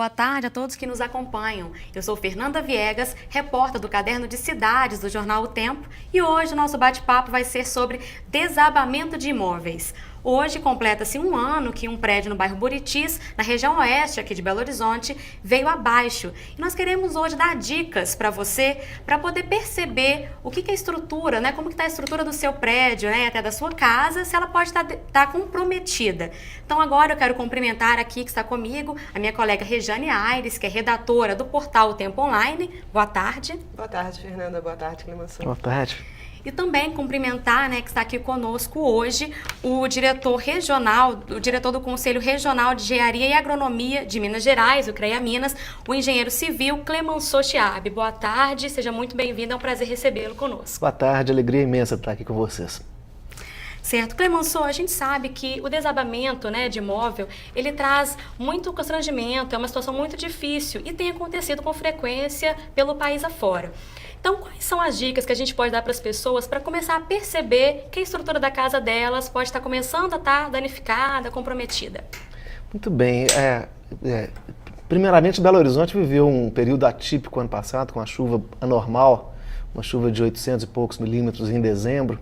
boa tarde a todos que nos acompanham. Eu sou Fernanda Viegas, repórter do Caderno de Cidades do jornal O Tempo, e hoje o nosso bate-papo vai ser sobre desabamento de imóveis. Hoje completa-se um ano que um prédio no bairro Buritis, na região oeste aqui de Belo Horizonte, veio abaixo. E nós queremos hoje dar dicas para você, para poder perceber o que é a estrutura, né? Como que está a estrutura do seu prédio, né? Até da sua casa, se ela pode estar comprometida. Então agora eu quero cumprimentar aqui que está comigo a minha colega Rejane Aires, que é redatora do portal O Tempo Online. Boa tarde. Boa tarde, Fernanda. Boa tarde, Clemenson. Boa tarde. E também cumprimentar, né, que está aqui conosco hoje, o diretor regional, o diretor do Conselho Regional de Engenharia e Agronomia de Minas Gerais, o CREA Minas, o engenheiro civil Clemenceau Chiab. Boa tarde, seja muito bem-vindo, é um prazer recebê-lo conosco. Boa tarde, alegria imensa estar aqui com vocês. Certo. Clemenceau, a gente sabe que o desabamento, né, de imóvel, ele traz muito constrangimento, é uma situação muito difícil e tem acontecido com frequência pelo país afora. Então, quais são as dicas que a gente pode dar para as pessoas para começar a perceber que a estrutura da casa delas pode estar começando a estar danificada, comprometida? Muito bem. Primeiramente, Belo Horizonte viveu um período atípico ano passado, com a chuva anormal, uma chuva de 800 e poucos milímetros em dezembro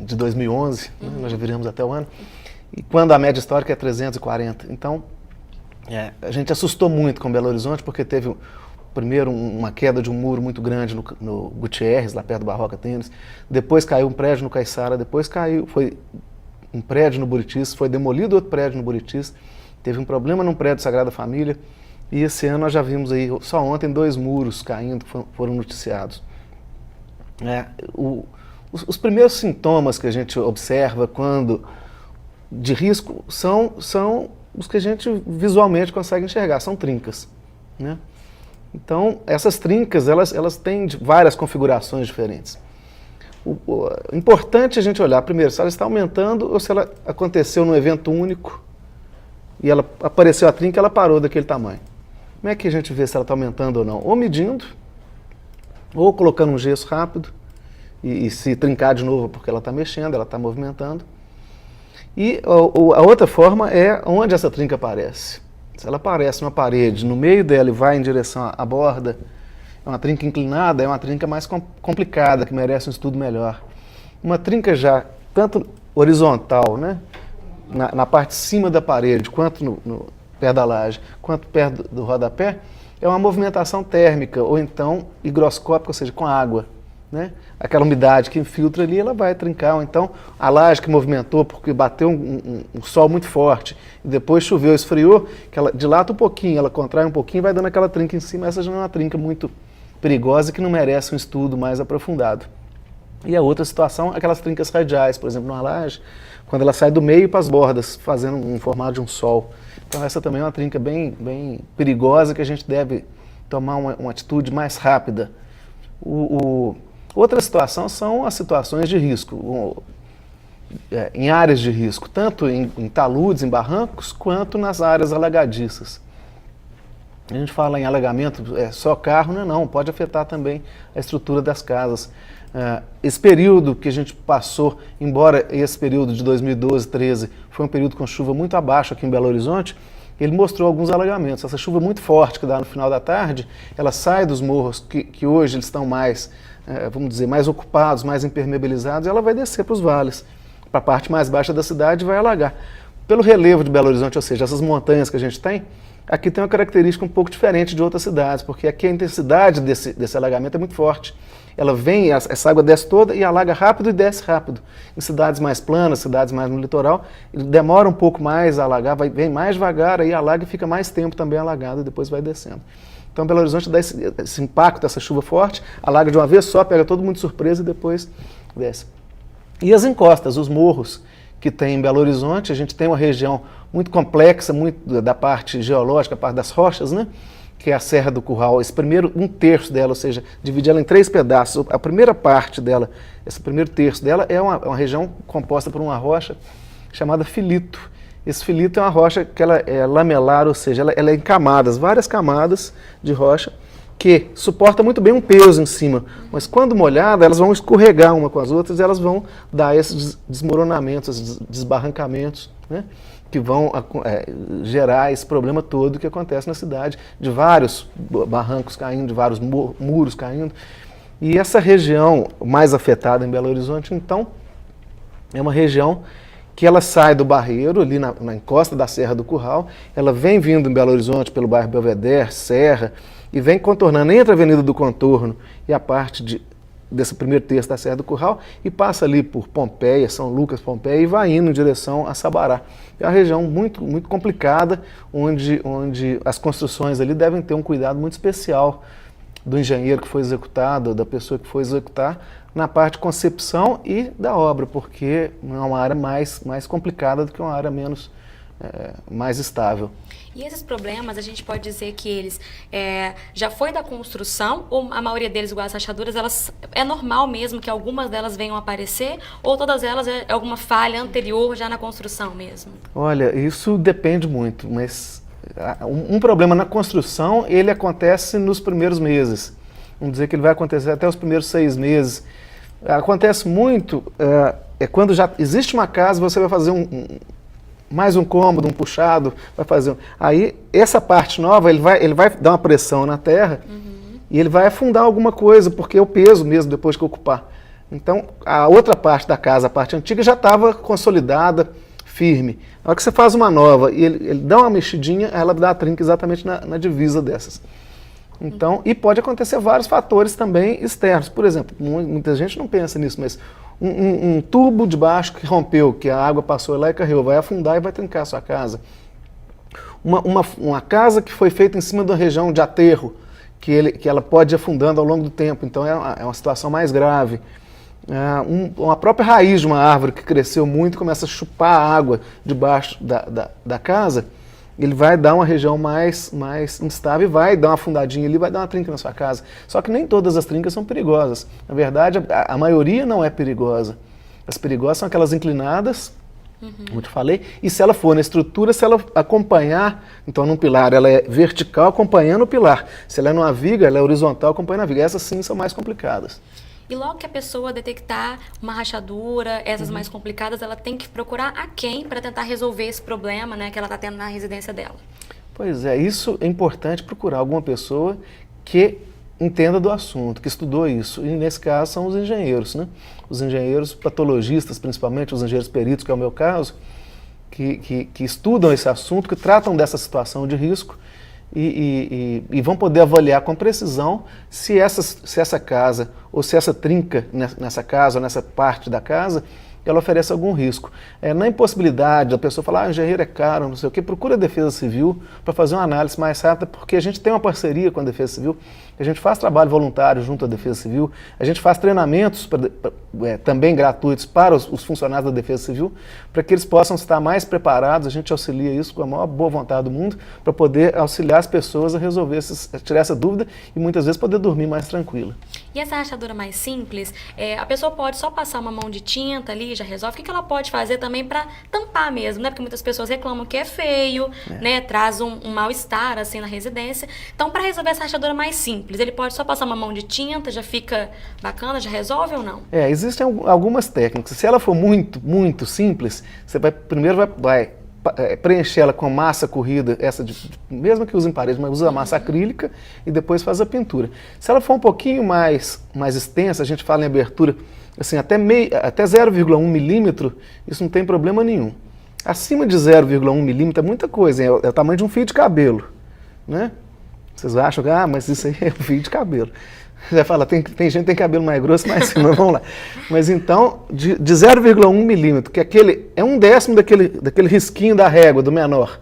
de 2011, né? Nós já viramos até o ano, e quando a média histórica é 340. Então, a gente assustou muito com Belo Horizonte, porque teve primeiro uma queda de um muro muito grande no Gutierrez, lá perto do Barroca Tênis, depois caiu um prédio no Caiçara, depois foi um prédio no Buritis, foi demolido outro prédio no Buritis, teve um problema num prédio Sagrada Família, e esse ano nós já vimos aí, só ontem, 2 muros caindo, foram noticiados. Os primeiros sintomas que a gente observa de risco são os que a gente visualmente consegue enxergar, são trincas, né? Então, essas trincas, elas têm várias configurações diferentes. O importante é a gente olhar, primeiro, se ela está aumentando ou se ela aconteceu num evento único e ela apareceu a trinca e ela parou daquele tamanho. Como é que a gente vê se ela está aumentando ou não? Ou medindo, ou colocando um gesso rápido e se trincar de novo porque ela está mexendo, ela está movimentando. E a outra forma é onde essa trinca aparece. Se ela aparece numa parede, no meio dela e vai em direção à borda, é uma trinca inclinada, é uma trinca mais complicada, que merece um estudo melhor. Uma trinca já, tanto horizontal, né, na parte de cima da parede, quanto no pé da laje, quanto perto do rodapé, é uma movimentação térmica, ou então higroscópica, ou seja, com água. Né? Aquela umidade que infiltra ali, ela vai trincar, ou então a laje que movimentou porque bateu um sol muito forte, e depois choveu, esfriou, que ela dilata um pouquinho, ela contrai um pouquinho e vai dando aquela trinca em cima. Essa já não é uma trinca muito perigosa que não merece um estudo mais aprofundado. E a outra situação, aquelas trincas radiais, por exemplo, numa laje, quando ela sai do meio para as bordas, fazendo um formato de um sol. Então essa também é uma trinca bem perigosa que a gente deve tomar uma atitude mais rápida. Outra situação são as situações de risco, em áreas de risco, tanto em taludes, em barrancos, quanto nas áreas alagadiças. A gente fala em alagamento, só carro, não, pode afetar também a estrutura das casas. Esse período que a gente passou, embora esse período de 2012, 2013, foi um período com chuva muito abaixo aqui em Belo Horizonte, ele mostrou alguns alagamentos. Essa chuva muito forte que dá no final da tarde, ela sai dos morros que hoje eles estão mais, vamos dizer, mais ocupados, mais impermeabilizados, e ela vai descer para os vales, para a parte mais baixa da cidade e vai alagar. Pelo relevo de Belo Horizonte, ou seja, essas montanhas que a gente tem, aqui tem uma característica um pouco diferente de outras cidades, porque aqui a intensidade desse alagamento é muito forte. Ela vem, essa água desce toda e alaga rápido e desce rápido. Em cidades mais planas, cidades mais no litoral, ele demora um pouco mais a alagar, vem mais devagar, aí alaga e fica mais tempo também alagado e depois vai descendo. Então Belo Horizonte dá esse impacto, essa chuva forte, alaga de uma vez só, pega todo mundo de surpresa e depois desce. E as encostas, os morros que tem em Belo Horizonte, a gente tem uma região muito complexa, muito da parte geológica, a parte das rochas, né? Que é a Serra do Curral. Esse primeiro, 1/3 dela, ou seja, divide ela em 3 pedaços. A primeira parte dela, esse primeiro terço dela, é uma região composta por uma rocha chamada filito. Esse filito é uma rocha que ela é lamelar, ou seja, ela é em camadas, várias camadas de rocha, porque suporta muito bem um peso em cima, mas quando molhada elas vão escorregar uma com as outras e elas vão dar esses desmoronamentos, esses desbarrancamentos, né? Que vão gerar esse problema todo que acontece na cidade, de vários barrancos caindo, de vários muros caindo. E essa região mais afetada em Belo Horizonte, então, é uma região que ela sai do Barreiro, ali na encosta da Serra do Curral, ela vem vindo em Belo Horizonte pelo bairro Belvedere, Serra, e vem contornando entre a Avenida do Contorno e a parte desse primeiro terço da Serra do Curral, e passa ali por Pompeia, São Lucas, Pompeia, e vai indo em direção a Sabará. É uma região muito, muito complicada, onde as construções ali devem ter um cuidado muito especial do engenheiro que foi executado, da pessoa que foi executar, na parte de concepção e da obra, porque é uma área mais complicada do que uma área mais estável. E esses problemas, a gente pode dizer que eles já foi da construção, ou a maioria deles, igual as rachaduras, elas é normal mesmo que algumas delas venham aparecer, ou todas elas é alguma falha anterior já na construção mesmo? Olha, isso depende muito, mas um problema na construção, ele acontece nos primeiros meses. Vamos dizer que ele vai acontecer até os primeiros 6 meses. Acontece muito, quando já existe uma casa, você vai fazer mais um cômodo, um puxado, vai fazer. Aí, essa parte nova, ele vai dar uma pressão na terra, e ele vai afundar alguma coisa, porque é o peso mesmo depois que ocupar. Então, a outra parte da casa, a parte antiga, já estava consolidada, firme. Na hora que você faz uma nova e ele dá uma mexidinha, ela dá a trinca exatamente na divisa dessas. Então, e pode acontecer vários fatores também externos. Por exemplo, muita gente não pensa nisso, mas um tubo de baixo que rompeu, que a água passou lá e carregou, vai afundar e vai trincar a sua casa. Uma casa que foi feita em cima de uma região de aterro, que ela pode ir afundando ao longo do tempo, então é uma situação mais grave. Uma própria raiz de uma árvore que cresceu muito começa a chupar a água debaixo da casa, ele vai dar uma região mais instável e vai dar uma afundadinha ali, vai dar uma trinca na sua casa. Só que nem todas as trincas são perigosas. Na verdade, a maioria não é perigosa. As perigosas são aquelas inclinadas, como eu te falei, e se ela for na estrutura, se ela acompanhar, então num pilar ela é vertical acompanhando o pilar. Se ela é numa viga, ela é horizontal acompanhando a viga. Essas sim são mais complicadas. E logo que a pessoa detectar uma rachadura, essas mais complicadas, ela tem que procurar a quem para tentar resolver esse problema, né, que ela está tendo na residência dela? Pois é, isso é importante, procurar alguma pessoa que entenda do assunto, que estudou isso. E nesse caso são os engenheiros, né? Os engenheiros patologistas, principalmente os engenheiros peritos, que é o meu caso, que estudam esse assunto, que tratam dessa situação de risco, e vão poder avaliar com precisão se essa casa ou se essa trinca nessa casa ou nessa parte da casa ela oferece algum risco. Na impossibilidade da pessoa falar, engenheiro é caro, não sei o quê, procura a Defesa Civil para fazer uma análise mais rápida, porque a gente tem uma parceria com a Defesa Civil, a gente faz trabalho voluntário junto à Defesa Civil, a gente faz treinamentos também gratuitos para os funcionários da Defesa Civil, para que eles possam estar mais preparados, a gente auxilia isso com a maior boa vontade do mundo, para poder auxiliar as pessoas a resolver, tirar essa dúvida e muitas vezes poder dormir mais tranquila. E essa rachadura mais simples, a pessoa pode só passar uma mão de tinta ali, já resolve. O que ela pode fazer também para tampar mesmo, né? Porque muitas pessoas reclamam que é feio, né? Traz um mal-estar assim na residência. Então, para resolver essa rachadura mais simples, ele pode só passar uma mão de tinta, já fica bacana, já resolve ou não? Existem algumas técnicas. Se ela for muito, muito simples, você primeiro vai preencher ela com massa corrida, mesmo que use em parede, mas usa a massa acrílica e depois faz a pintura. Se ela for um pouquinho mais extensa, a gente fala em abertura, assim, até 0,1 milímetro, isso não tem problema nenhum. Acima de 0,1 milímetro é muita coisa, é o tamanho de um fio de cabelo, né? Vocês acham que, mas isso aí é um fio de cabelo. Você fala, tem gente que tem cabelo mais grosso, mais fino, vamos lá. Mas então, de 0,1 milímetro, que é 1/10 daquele risquinho da régua, do menor.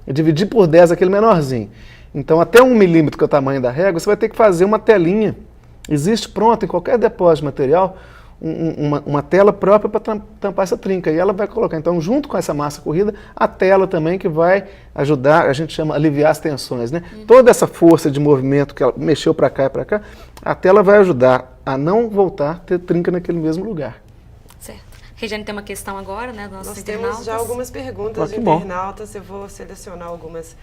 Eu dividi por 10 aquele menorzinho. Então, até 1 milímetro, que é o tamanho da régua, você vai ter que fazer uma telinha. Existe pronto em qualquer depósito de material, uma tela própria para tampar essa trinca. E ela vai colocar, então, junto com essa massa corrida, a tela também que vai ajudar, a gente chama aliviar as tensões, né? Toda essa força de movimento que ela mexeu para cá e para cá, a tela vai ajudar a não voltar a ter trinca naquele mesmo lugar. Certo. Regiane, tem uma questão agora, né, dos nossos internautas. Nós temos já algumas perguntas de internautas, eu vou selecionar algumas.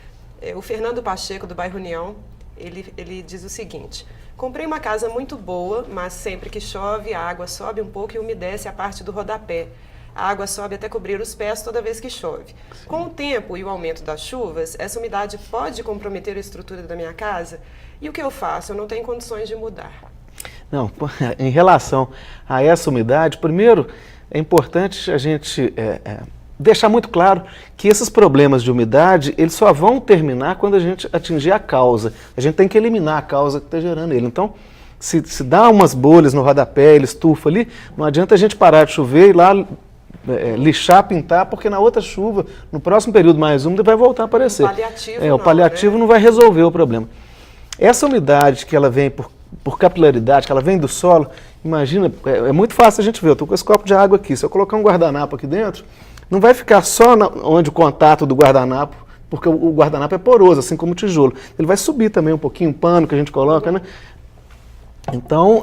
O Fernando Pacheco, do bairro União, Ele diz o seguinte: comprei uma casa muito boa, mas sempre que chove, a água sobe um pouco e umedece a parte do rodapé. A água sobe até cobrir os pés toda vez que chove. Sim. Com o tempo e o aumento das chuvas, essa umidade pode comprometer a estrutura da minha casa? E o que eu faço? Eu não tenho condições de mudar. Não, em relação a essa umidade, primeiro é importante a gente deixar muito claro que esses problemas de umidade, eles só vão terminar quando a gente atingir a causa. A gente tem que eliminar a causa que está gerando ele. Então, se dá umas bolhas no rodapé, ele estufa ali, não adianta a gente parar de chover e ir lá lixar, pintar, porque na outra chuva, no próximo período mais úmido, vai voltar a aparecer. O paliativo não vai resolver o problema. Essa umidade que ela vem por capilaridade, que ela vem do solo, imagina, é muito fácil a gente ver. Eu estou com esse copo de água aqui, se eu colocar um guardanapo aqui dentro, não vai ficar só onde o contato do guardanapo, porque o guardanapo é poroso, assim como o tijolo. Ele vai subir também um pouquinho, o pano que a gente coloca, né? Então,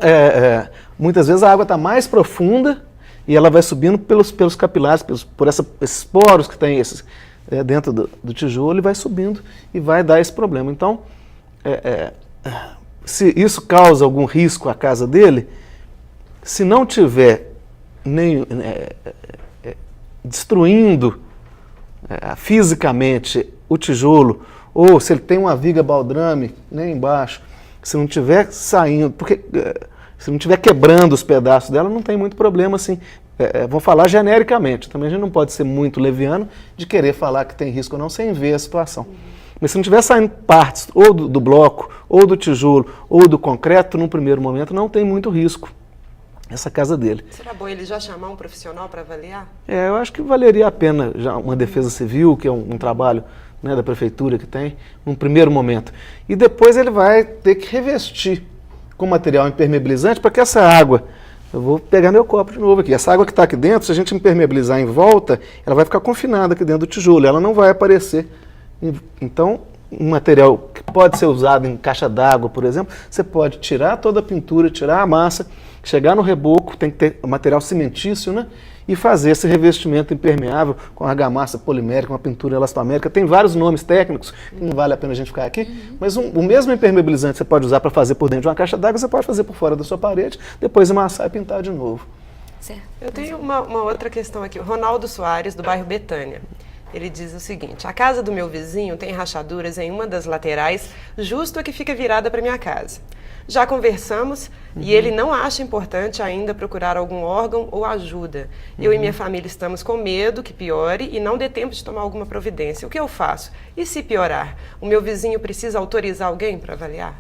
muitas vezes a água está mais profunda e ela vai subindo pelos capilares, por esses poros que tem dentro do tijolo, e vai subindo e vai dar esse problema. Então, se isso causa algum risco à casa dele, se não tiver destruindo fisicamente o tijolo, ou se ele tem uma viga baldrame embaixo, se não estiver saindo, porque se não estiver quebrando os pedaços dela, não tem muito problema assim. Vou falar genericamente, também a gente não pode ser muito leviano de querer falar que tem risco ou não sem ver a situação. Mas se não estiver saindo partes ou do bloco, ou do tijolo, ou do concreto, num primeiro momento, não tem muito risco essa casa dele. Será bom ele já chamar um profissional para avaliar? Eu acho que valeria a pena já uma defesa civil, que é um trabalho da prefeitura que tem, num primeiro momento. E depois ele vai ter que revestir com material impermeabilizante para que essa água, eu vou pegar meu copo de novo aqui, essa água que está aqui dentro, se a gente impermeabilizar em volta, ela vai ficar confinada aqui dentro do tijolo, ela não vai aparecer. Então, um material que pode ser usado em caixa d'água, por exemplo, você pode tirar toda a pintura, tirar a massa, chegar no reboco, tem que ter material cimentício, né? E fazer esse revestimento impermeável com argamassa polimérica, uma pintura elastomérica. Tem vários nomes técnicos, que não vale a pena a gente ficar aqui, mas o mesmo impermeabilizante você pode usar para fazer por dentro de uma caixa d'água, você pode fazer por fora da sua parede, depois amassar e pintar de novo. Certo. Eu tenho uma outra questão aqui. O Ronaldo Soares, do bairro Betânia. Ele diz o seguinte: a casa do meu vizinho tem rachaduras em uma das laterais, justo a que fica virada para minha casa. Já conversamos e ele não acha importante ainda procurar algum órgão ou ajuda. Eu e minha família estamos com medo que piore e não dê tempo de tomar alguma providência. O que eu faço? E se piorar? O meu vizinho precisa autorizar alguém para avaliar?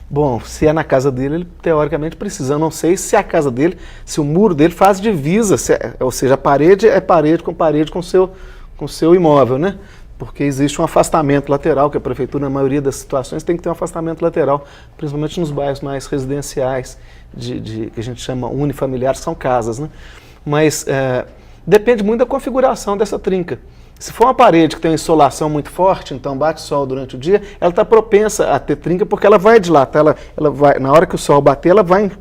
Bom, se é na casa dele, ele teoricamente precisa. Eu não sei se a casa dele, se o muro dele faz divisa, ou seja, a parede é parede com o seu imóvel, né? Porque existe um afastamento lateral, que a prefeitura, na maioria das situações, tem que ter um afastamento lateral, principalmente nos bairros mais residenciais, que a gente chama unifamiliares, que são casas, né? Mas depende muito da configuração dessa trinca. Se for uma parede que tem uma insolação muito forte, então bate sol durante o dia, ela está propensa a ter trinca, porque ela vai dilatar, ela vai, na hora que o sol bater, ela vai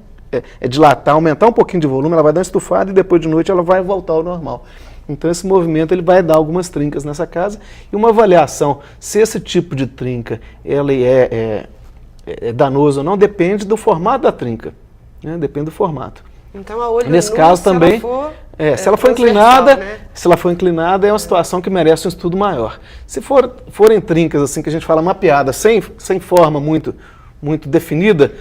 dilatar, aumentar um pouquinho de volume, ela vai dar uma estufada e depois de noite ela vai voltar ao normal. Então esse movimento ele vai dar algumas trincas nessa casa, e uma avaliação se esse tipo de trinca ele é danoso ou não, depende do formato da trinca, né? Depende do formato. Então a olho nesse nu, caso também, se ela for inclinada, né? Se ela for inclinada é uma situação que merece um estudo maior. Se forem trincas assim que a gente fala mapeada, sem forma muito definida,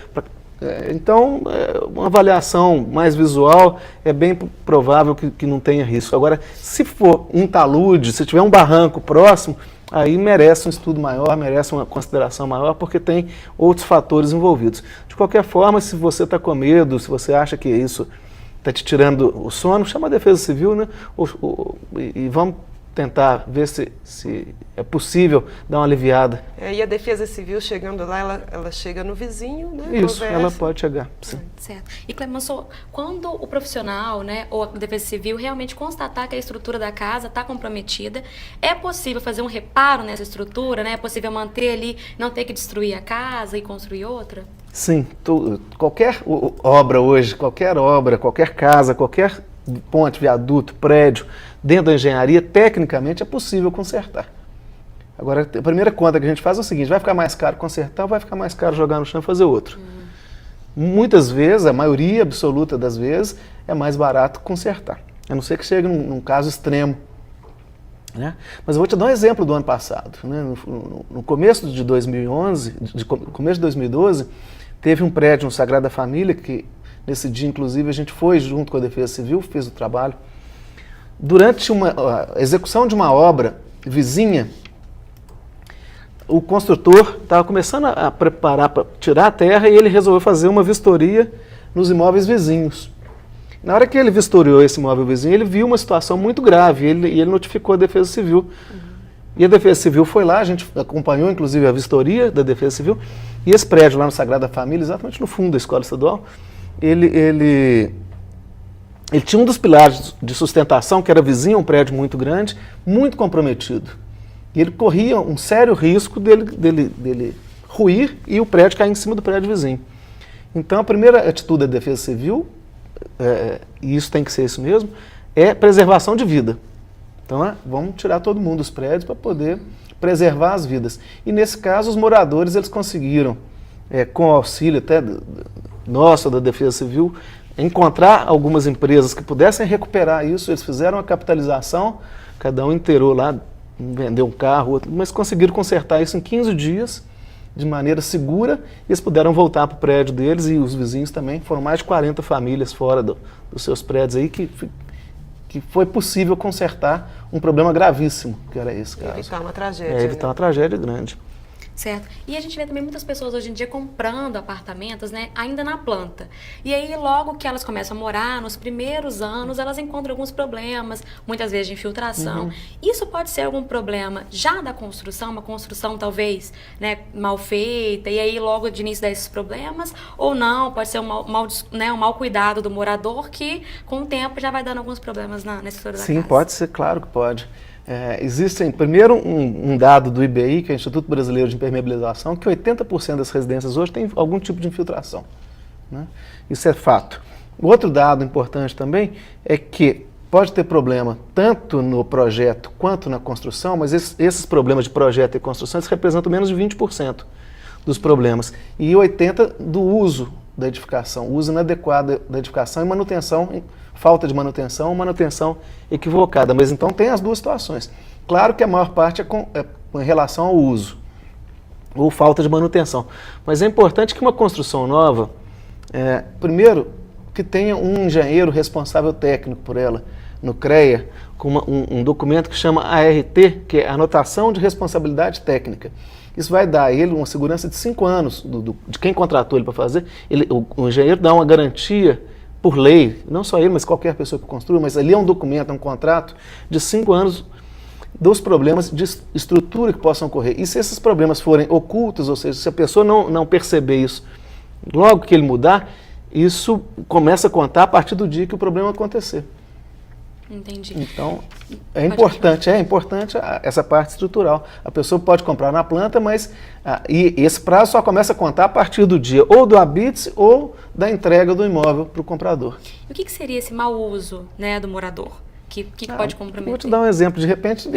então, uma avaliação mais visual é bem provável que não tenha risco. Agora, se for um talude, se tiver um barranco próximo, aí merece um estudo maior, merece uma consideração maior, porque tem outros fatores envolvidos. De qualquer forma, se você está com medo, se você acha que isso está te tirando o sono, chama a Defesa Civil, né? E vamos tentar ver se é possível dar uma aliviada. E a Defesa Civil chegando lá, ela chega no vizinho, né? Isso, conversa. Ela pode chegar. Sim. Certo. E Clemenceau, quando o profissional, né, ou a Defesa Civil realmente constatar que a estrutura da casa está comprometida, é possível fazer um reparo nessa estrutura, né? É possível manter ali, não ter que destruir a casa e construir outra? Sim, qualquer obra hoje, qualquer casa, qualquer ponte, viaduto, prédio, dentro da engenharia, tecnicamente é possível consertar. Agora, a primeira conta que a gente faz é o seguinte, vai ficar mais caro consertar ou vai ficar mais caro jogar no chão e fazer outro? Muitas vezes, a maioria absoluta das vezes, é mais barato consertar. A não ser que chegue num caso extremo. Né? Mas eu vou te dar um exemplo do ano passado. Né? No começo de 2011, começo de 2012, teve um prédio no Sagrada Família, que nesse dia, inclusive, a gente foi junto com a Defesa Civil, fez o trabalho. Durante a execução de uma obra vizinha, o construtor estava começando a preparar para tirar a terra e ele resolveu fazer uma vistoria nos imóveis vizinhos. Na hora que ele vistoriou esse imóvel vizinho, ele viu uma situação muito grave e ele notificou a Defesa Civil. E a Defesa Civil foi lá, a gente acompanhou inclusive a vistoria da Defesa Civil, e esse prédio lá no Sagrada Família, exatamente no fundo da escola estadual, ele tinha um dos pilares de sustentação, que era vizinho a um prédio muito grande, muito comprometido. E ele corria um sério risco dele ruir e o prédio cair em cima do prédio vizinho. Então a primeira atitude da Defesa Civil, e isso tem que ser isso mesmo, é preservação de vida. Então vamos tirar todo mundo dos prédios para poder preservar as vidas. E nesse caso os moradores eles conseguiram, com o auxílio até nosso, da Defesa Civil, encontrar algumas empresas que pudessem recuperar isso. Eles fizeram a capitalização, cada um inteirou lá, vendeu um carro, outro, mas conseguiram consertar isso em 15 dias, de maneira segura, e eles puderam voltar para o prédio deles, e os vizinhos também. Foram mais de 40 famílias fora dos seus prédios aí que foi possível consertar um problema gravíssimo, que era esse caso. Evitar uma tragédia. Evitar uma tragédia grande. Certo. E a gente vê também muitas pessoas hoje em dia comprando apartamentos, né, ainda na planta. E aí, logo que elas começam a morar, nos primeiros anos, elas encontram alguns problemas, muitas vezes de infiltração. Isso pode ser algum problema já da construção, uma construção talvez, né, mal feita, e aí logo de início dá esses problemas, ou não, pode ser um mau cuidado do morador que, com o tempo, já vai dando alguns problemas na estrutura da casa. Sim, pode ser, claro que pode. Existem, primeiro, um dado do IBI, que é o Instituto Brasileiro de Impermeabilização, que 80% das residências hoje tem algum tipo de infiltração. Né? Isso é fato. Outro dado importante também é que pode ter problema tanto no projeto quanto na construção, mas esses problemas de projeto e construção eles representam menos de 20% dos problemas. E 80% do uso da edificação, uso inadequado da edificação e manutenção, falta de manutenção ou manutenção equivocada. Mas então tem as duas situações. Claro que a maior parte é em relação ao uso ou falta de manutenção. Mas é importante que uma construção nova, primeiro, que tenha um engenheiro responsável técnico por ela, no CREA, com um documento que chama ART, que é Anotação de Responsabilidade Técnica. Isso vai dar a ele uma segurança de 5 anos, de quem contratou ele para fazer. O engenheiro dá uma garantia por lei, não só ele, mas qualquer pessoa que construa, mas ali é um documento, é um contrato de 5 anos dos problemas de estrutura que possam ocorrer. E se esses problemas forem ocultos, ou seja, se a pessoa não perceber isso, logo que ele mudar, isso começa a contar a partir do dia que o problema acontecer. Entendi. Então, é importante essa parte estrutural. A pessoa pode comprar na planta, mas e esse prazo só começa a contar a partir do dia ou do habite ou da entrega do imóvel para o comprador. E o que seria esse mau uso, né, do morador? Que pode comprometer? Vou te dar um exemplo. De repente,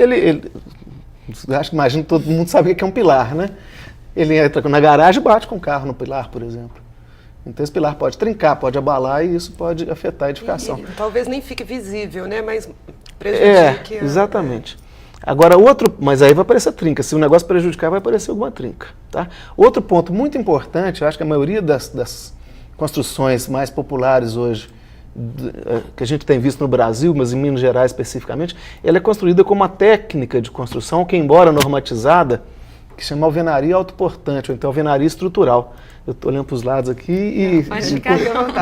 acho que imagino que todo mundo sabe o que é um pilar, né? Ele entra na garagem e bate com o carro no pilar, por exemplo. Então esse pilar pode trincar, pode abalar e isso pode afetar a edificação. Talvez nem fique visível, né? Mas prejudique. Exatamente. Agora mas aí vai aparecer trinca. Se o negócio prejudicar, vai aparecer alguma trinca. Tá? Outro ponto muito importante, eu acho que a maioria das construções mais populares hoje, que a gente tem visto no Brasil, mas em Minas Gerais especificamente, ela é construída com uma técnica de construção que, embora normatizada, que chama alvenaria autoportante, ou então alvenaria estrutural. Eu estou olhando para os lados aqui e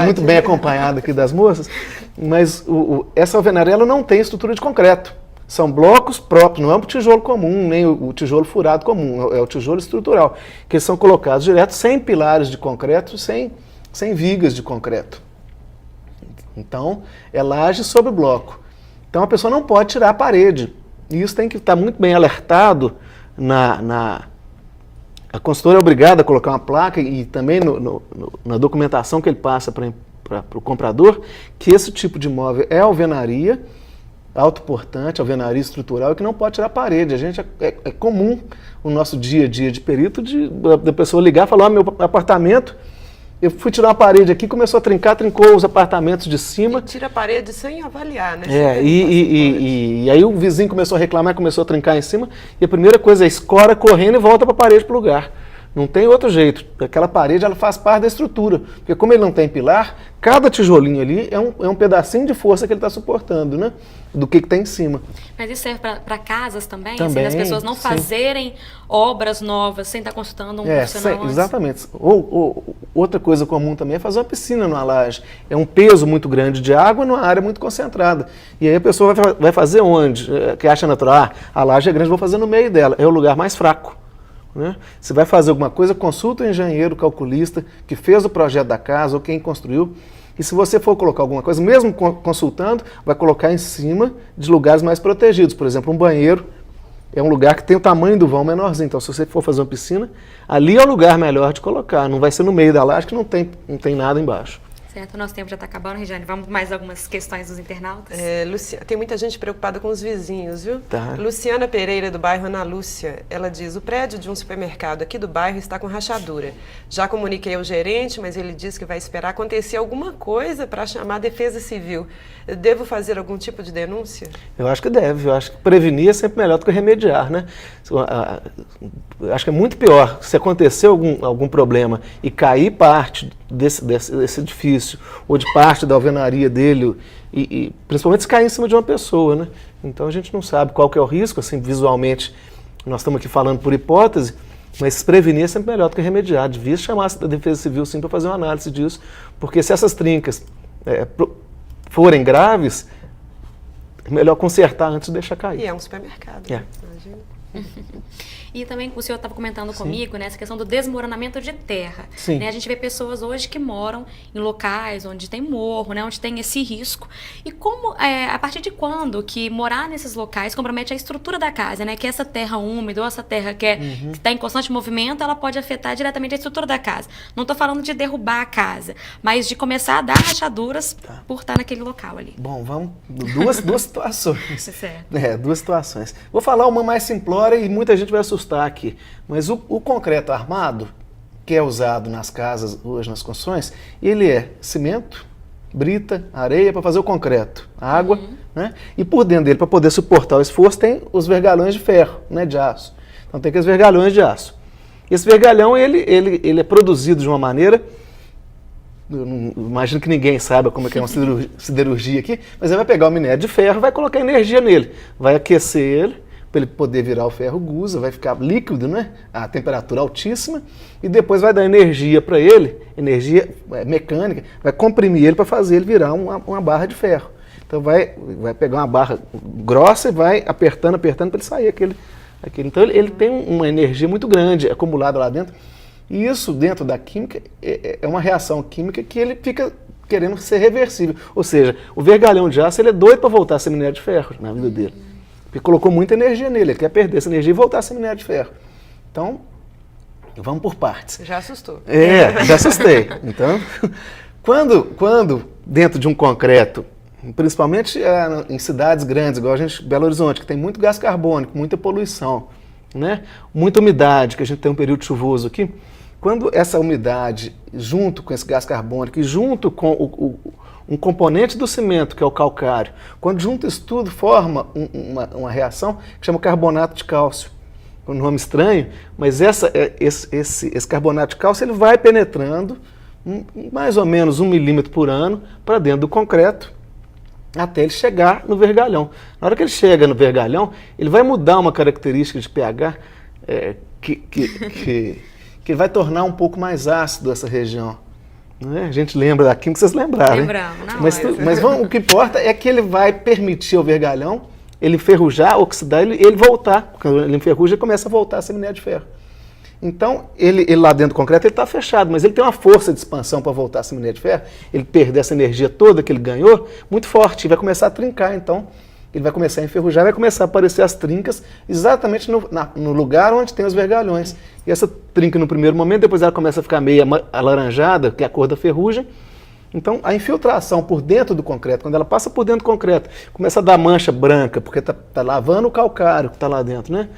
muito bem acompanhado aqui das moças, mas essa alvenaria ela não tem estrutura de concreto. São blocos próprios, não é um tijolo comum, nem o tijolo furado comum, é o tijolo estrutural, que são colocados direto sem pilares de concreto, sem vigas de concreto. Então, é laje sobre bloco. Então, a pessoa não pode tirar a parede. E isso tem que estar muito bem alertado a consultora é obrigada a colocar uma placa e também na documentação que ele passa para o comprador, que esse tipo de imóvel é alvenaria, autoportante, alvenaria estrutural, que não pode tirar a parede. A gente é comum o nosso dia a dia de perito da pessoa ligar e falar, meu apartamento, eu fui tirar uma parede aqui, começou a trincar, trincou os apartamentos de cima. E tira a parede sem avaliar, né? E aí o vizinho começou a reclamar, começou a trincar em cima, e a primeira coisa é escora correndo e volta para a parede para o lugar. Não tem outro jeito. Aquela parede ela faz parte da estrutura. Porque como ele não tem pilar, cada tijolinho ali é um pedacinho de força que ele está suportando, né? Do que está em cima. Mas isso serve para casas também? Também, assim, das pessoas não sim. fazerem obras novas sem estar consultando um profissional antes? Exatamente. Outra coisa comum também é fazer uma piscina numa laje. É um peso muito grande de água numa área muito concentrada. E aí a pessoa vai fazer onde? Que acha natural, a laje é grande, vou fazer no meio dela. É o lugar mais fraco. Né? Se vai fazer alguma coisa, consulta o engenheiro, o calculista, que fez o projeto da casa ou quem construiu. E se você for colocar alguma coisa, mesmo consultando, vai colocar em cima de lugares mais protegidos. Por exemplo, um banheiro é um lugar que tem o tamanho do vão menorzinho. Então, se você for fazer uma piscina, ali é o lugar melhor de colocar. Não vai ser no meio da laje que não tem nada embaixo. Certo, o nosso tempo já está acabando, Regiane. Vamos mais algumas questões dos internautas? Tem muita gente preocupada com os vizinhos, viu? Tá. Luciana Pereira, do bairro Ana Lúcia, ela diz, o prédio de um supermercado aqui do bairro está com rachadura. Já comuniquei ao gerente, mas ele diz que vai esperar acontecer alguma coisa para chamar a Defesa Civil. Eu devo fazer algum tipo de denúncia? Eu acho que deve. Eu acho que prevenir é sempre melhor do que remediar, né? Eu acho que é muito pior se acontecer algum problema e cair parte desse edifício ou de parte da alvenaria dele, e principalmente se cair em cima de uma pessoa, né? Então a gente não sabe qual que é o risco, assim, visualmente, nós estamos aqui falando por hipótese, mas se prevenir é sempre melhor do que remediar. Devia chamar a Defesa Civil, sim, para fazer uma análise disso, porque se essas trincas forem graves, é melhor consertar antes de deixar cair. E é um supermercado, É. Imagina. E também o senhor estava comentando comigo, né, essa questão do desmoronamento de terra. Sim. Né, a gente vê pessoas hoje que moram em locais onde tem morro, né, onde tem esse risco. E como, a partir de quando que morar nesses locais compromete a estrutura da casa, né? Que essa terra úmida ou essa terra que está em constante movimento, ela pode afetar diretamente a estrutura da casa. Não estou falando de derrubar a casa, mas de começar a dar rachaduras por estar naquele local ali. Bom, vamos. Duas situações. Certo. Duas situações. Vou falar uma mais simplória e muita gente vai assustar aqui. Mas o concreto armado, que é usado nas casas hoje, nas construções, ele é cimento, brita, areia para fazer o concreto, água, né? E por dentro dele, para poder suportar o esforço, tem os vergalhões de ferro, né, de aço. Então tem aqueles vergalhões de aço. Esse vergalhão, ele é produzido de uma maneira, eu não imagino que ninguém saiba como é que é uma siderurgia aqui, mas ele vai pegar o minério de ferro e vai colocar energia nele, vai aquecer ele, para ele poder virar o ferro gusa, vai ficar líquido, né? A temperatura altíssima, e depois vai dar energia para ele, energia mecânica, vai comprimir ele para fazer ele virar uma barra de ferro. Então vai pegar uma barra grossa e vai apertando para ele sair aquele. Então ele tem uma energia muito grande acumulada lá dentro, e isso dentro da química é uma reação química que ele fica querendo ser reversível. Ou seja, o vergalhão de aço ele é doido para voltar a ser minério de ferro na vida dele. Porque colocou muita energia nele, ele quer perder essa energia e voltar a ser minério de ferro. Então, vamos por partes. Já assustou. Já assustei. Então, quando dentro de um concreto, principalmente em cidades grandes, igual Belo Horizonte, que tem muito gás carbônico, muita poluição, né? Muita umidade, que a gente tem um período chuvoso aqui, quando essa umidade, junto com esse gás carbônico e junto com um componente do cimento, que é o calcário, quando junto isso tudo forma uma reação que chama carbonato de cálcio. Um nome estranho, mas esse carbonato de cálcio ele vai penetrando mais ou menos 1 milímetro por ano para dentro do concreto até ele chegar no vergalhão. Na hora que ele chega no vergalhão, ele vai mudar uma característica de pH que vai tornar um pouco mais ácido essa região. Não é? A gente lembra da química, vocês lembraram. Lembramos, não. Mas o que importa é que ele vai permitir ao vergalhão ele enferrujar, oxidar, ele voltar. Quando ele enferruja, ele começa a voltar a ser minério de ferro. Então, ele lá dentro do concreto, ele está fechado, mas ele tem uma força de expansão para voltar a ser minério de ferro, ele perder essa energia toda que ele ganhou, muito forte, e vai começar a trincar. Então, ele vai começar a enferrujar, vai começar a aparecer as trincas exatamente no lugar onde tem os vergalhões. E essa trinca no primeiro momento, depois ela começa a ficar meio alaranjada, que é a cor da ferrugem, Então, a infiltração por dentro do concreto, quando ela passa por dentro do concreto, começa a dar mancha branca, porque está lavando o calcário que está lá dentro, né?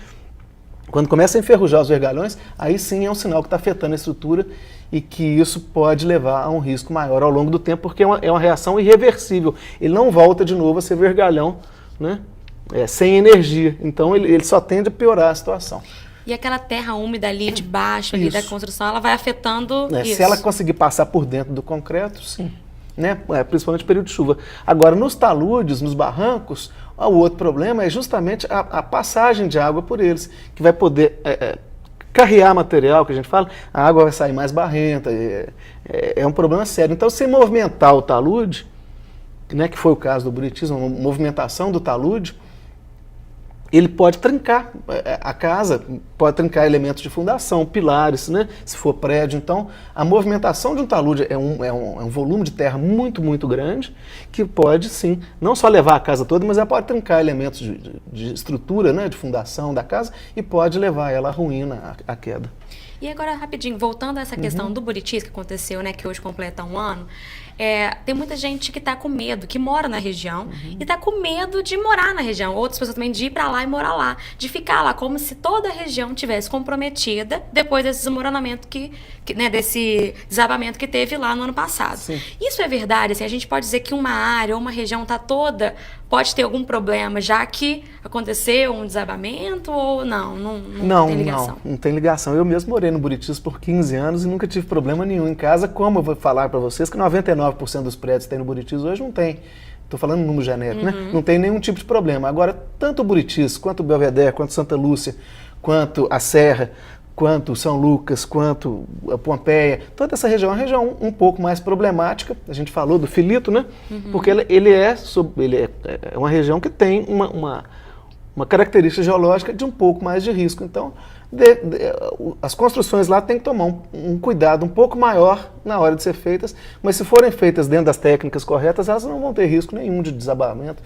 Quando começa a enferrujar os vergalhões, aí sim é um sinal que está afetando a estrutura e que isso pode levar a um risco maior ao longo do tempo, porque é uma reação irreversível. Ele não volta de novo a ser vergalhão, né? Sem energia. Então, ele só tende a piorar a situação. E aquela terra úmida ali de baixo ali da construção, ela vai afetando isso. Se ela conseguir passar por dentro do concreto, sim. Né? Principalmente no período de chuva. Agora, nos taludes, nos barrancos, o outro problema é justamente a passagem de água por eles, que vai poder carrear material, que a gente fala, a água vai sair mais barrenta, é um problema sério. Então, se movimentar o talude, né, que foi o caso do Buritis, uma movimentação do talude, ele pode trincar a casa, pode trincar elementos de fundação, pilares, né? Se for prédio. Então, a movimentação de um talude é um volume de terra muito, muito grande, que pode, sim, não só levar a casa toda, mas ela pode trincar elementos de estrutura, né? De fundação da casa, e pode levar ela à ruína, à queda. E agora, rapidinho, voltando a essa questão do Buritis, que aconteceu, né, que hoje completa 1 ano, tem muita gente que está com medo, que mora na região, e está com medo de morar na região. Outras pessoas também de ir para lá e morar lá, de ficar lá, como se toda a região tivesse comprometida depois desse desmoronamento, né, desse desabamento que teve lá no ano passado. Sim. Isso é verdade? Assim, a gente pode dizer que uma área ou uma região está toda, pode ter algum problema, já que aconteceu um desabamento, ou não tem ligação? Não tem ligação. Eu mesmo morei no Buritis por 15 anos e nunca tive problema nenhum em casa, como eu vou falar para vocês que 99% dos prédios que tem no Buritis hoje não tem. Estou falando no número genérico, né? Não tem nenhum tipo de problema. Agora, tanto o Buritis, quanto o Belvedere, quanto Santa Lúcia, quanto a Serra, quanto São Lucas, quanto a Pompeia, toda essa região é uma região um pouco mais problemática. A gente falou do Filito, né? Porque ele é uma região que tem uma característica geológica de um pouco mais de risco. Então, as construções lá têm que tomar um cuidado um pouco maior na hora de ser feitas, mas se forem feitas dentro das técnicas corretas, elas não vão ter risco nenhum de desabamento,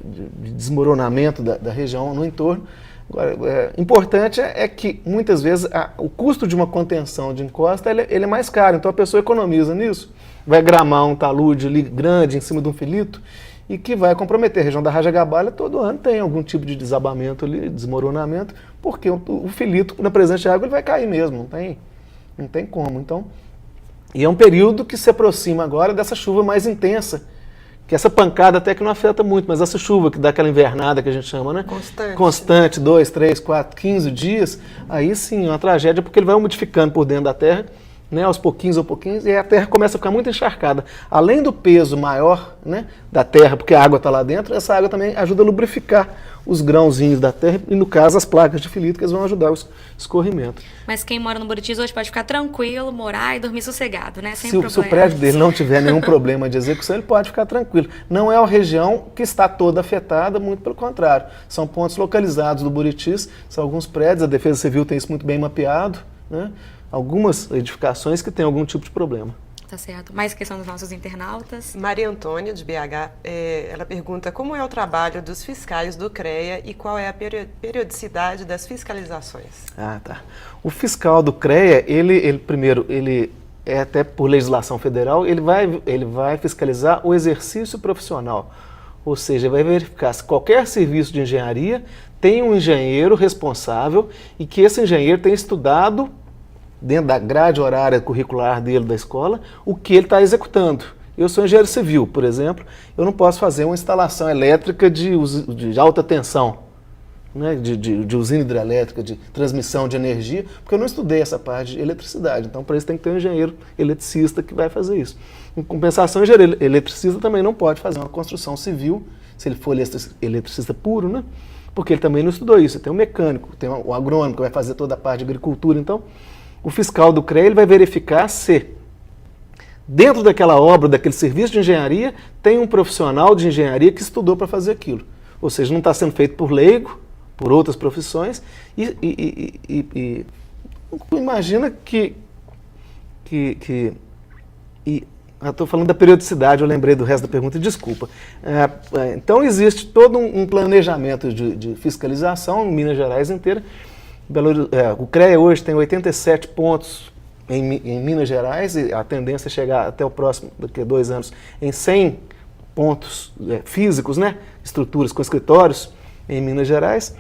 de desmoronamento da região no entorno. Agora, importante é que, muitas vezes, o custo de uma contenção de encosta ele é mais caro, então a pessoa economiza nisso, vai gramar um talude ali grande em cima de um filito, e que vai comprometer. A região da Rajagabalha todo ano tem algum tipo de desabamento ali, desmoronamento, porque o filito, na presença de água, ele vai cair mesmo, não tem como. Então, e é um período que se aproxima agora dessa chuva mais intensa, que essa pancada até que não afeta muito, mas essa chuva que dá aquela invernada que a gente chama, né? Constante, 2, 3, 4, 15 dias, aí sim é uma tragédia, porque ele vai umidificando por dentro da terra, né, aos pouquinhos, e a terra começa a ficar muito encharcada. Além do peso maior, né, da terra, porque a água está lá dentro, essa água também ajuda a lubrificar os grãozinhos da terra, e no caso as placas de filito, que eles vão ajudar o escorrimento. Mas quem mora no Buritis hoje pode ficar tranquilo, morar e dormir sossegado, né? Sem problema. Se o prédio dele não tiver nenhum problema de execução, ele pode ficar tranquilo. Não é uma região que está toda afetada, muito pelo contrário. São pontos localizados do Buritis, são alguns prédios, a Defesa Civil tem isso muito bem mapeado, né? Algumas edificações que têm algum tipo de problema. Tá certo. Mais questão dos nossos internautas. Maria Antônia, de BH, ela pergunta como é o trabalho dos fiscais do CREA e qual é a periodicidade das fiscalizações. Ah, tá. O fiscal do CREA, primeiro, até por legislação federal, ele vai fiscalizar o exercício profissional. Ou seja, vai verificar se qualquer serviço de engenharia tem um engenheiro responsável e que esse engenheiro tem estudado dentro da grade horária curricular dele da escola, o que ele está executando. Eu sou engenheiro civil, por exemplo, eu não posso fazer uma instalação elétrica de alta tensão, né, de usina hidrelétrica, de transmissão de energia, porque eu não estudei essa parte de eletricidade. Então, para isso tem que ter um engenheiro eletricista que vai fazer isso. Em compensação, o engenheiro eletricista também não pode fazer uma construção civil, se ele for eletricista puro, né, porque ele também não estudou isso. Tem um mecânico, tem o agrônomo que vai fazer toda a parte de agricultura. Então, o fiscal do CREA ele vai verificar se, dentro daquela obra, daquele serviço de engenharia, tem um profissional de engenharia que estudou para fazer aquilo. Ou seja, não está sendo feito por leigo, por outras profissões, e imagina que estou falando da periodicidade, eu lembrei do resto da pergunta, desculpa. Então, existe todo um planejamento de fiscalização em Minas Gerais inteira. O CREA hoje tem 87 pontos em Minas Gerais, e a tendência é chegar até o próximo, daqui a 2 anos, em 100 pontos físicos, né? Estruturas com escritórios em Minas Gerais.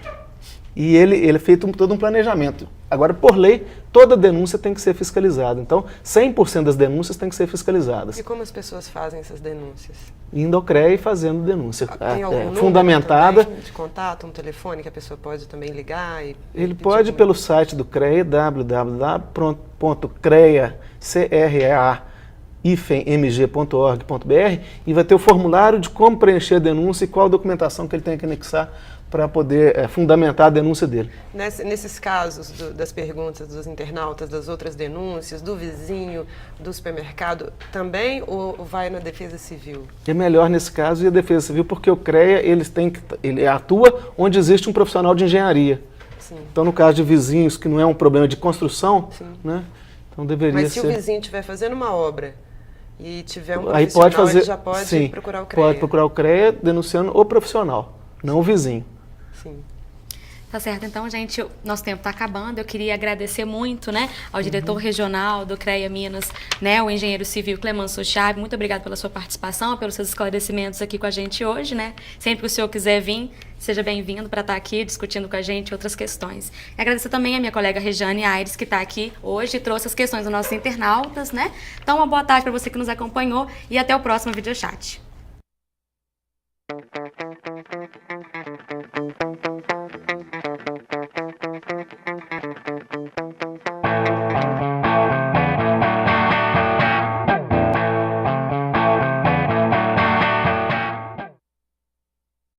E ele é feito todo um planejamento. Agora, por lei, toda denúncia tem que ser fiscalizada. Então, 100% das denúncias têm que ser fiscalizadas. E como as pessoas fazem essas denúncias? Indo ao CREA e fazendo denúncia. Tem algum número fundamentada. também de contato, um telefone que a pessoa pode também ligar? Ele pode pelo site do CREA, www.crea-mg.org.br, e vai ter o formulário de como preencher a denúncia e qual documentação que ele tem que anexar para poder fundamentar a denúncia dele. Nesses casos das perguntas dos internautas, das outras denúncias, do vizinho, do supermercado, também ou vai na Defesa Civil? É melhor nesse caso ir à Defesa Civil, porque o CREA ele atua onde existe um profissional de engenharia. Sim. Então, no caso de vizinhos, que não é um problema de construção, né? Então deveria ser... Mas se o vizinho estiver fazendo uma obra e tiver um aí profissional, pode fazer, ele já pode sim, procurar o CREA? Pode procurar o CREA denunciando o profissional, não o vizinho. Sim. Tá certo, então, gente, nosso tempo está acabando. Eu queria agradecer muito, né, ao diretor regional do CREA Minas, né, o engenheiro civil Clemanço Chaves. Muito obrigado pela sua participação, pelos seus esclarecimentos aqui com a gente hoje, né. Sempre que o senhor quiser vir, seja bem-vindo para estar aqui discutindo com a gente outras questões. E agradecer também a minha colega Rejane Aires, que está aqui hoje e trouxe as questões dos nossos internautas, né. Então, uma boa tarde para você que nos acompanhou e até o próximo videochat.